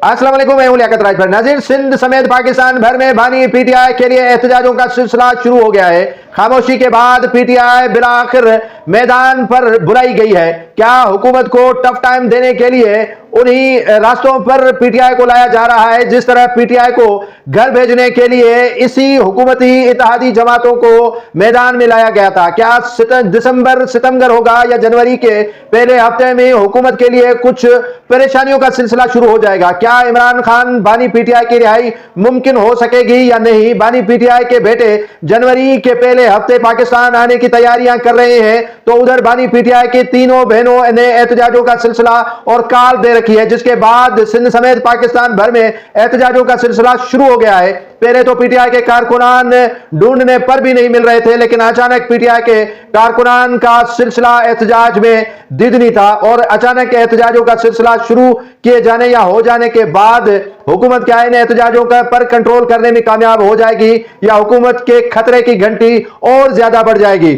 अस्सलाम वालेकुम, मैं हूं लियाकत राजभर। नाज़रीन, सिंध समेत पाकिस्तान भर में बानी पीटीआई के लिए एहतजाजों का सिलसिला शुरू हो गया है। खामोशी के बाद पीटीआई बिलाखिर मैदान पर बुलाई गई है। क्या हुकूमत को टफ टाइम देने के लिए उन्हीं रास्तों पर पीटीआई को लाया जा रहा है जिस तरह पीटीआई को घर भेजने के लिए इसी हुकूमती इत्तेहादी जमातों को मैदान में लाया गया था? क्या दिसंबर सितंबर होगा या जनवरी के पहले हफ्ते में हुकूमत के लिए कुछ परेशानियों का सिलसिला शुरू हो जाएगा? क्या इमरान खान बानी पीटीआई की रिहाई मुमकिन हो सकेगी या नहीं? बानी पीटीआई के बेटे जनवरी के पहले हफ्ते पाकिस्तान आने की तैयारियां कर रहे हैं, तो उधर बानी पीटीआई की तीनों बहनों ने एहतजाजों का सिलसिला और काल दे रखी है, जिसके बाद सिंध समेत पाकिस्तान भर में एहतजाजों का सिलसिला शुरू हो गया है। पहले तो पीटीआई के कारकुनान ढूंढने पर भी नहीं मिल रहे थे, लेकिन अचानक पीटीआई के कारकुनान का सिलसिला एहतजाज में दिदनी था और अचानक एहतजाजों का सिलसिला शुरू किए जाने या हो जाने के बाद हुकूमत क्या इन एहतजाजों का पर कंट्रोल करने में कामयाब हो जाएगी या हुकूमत के खतरे की घंटी और ज्यादा बढ़ जाएगी?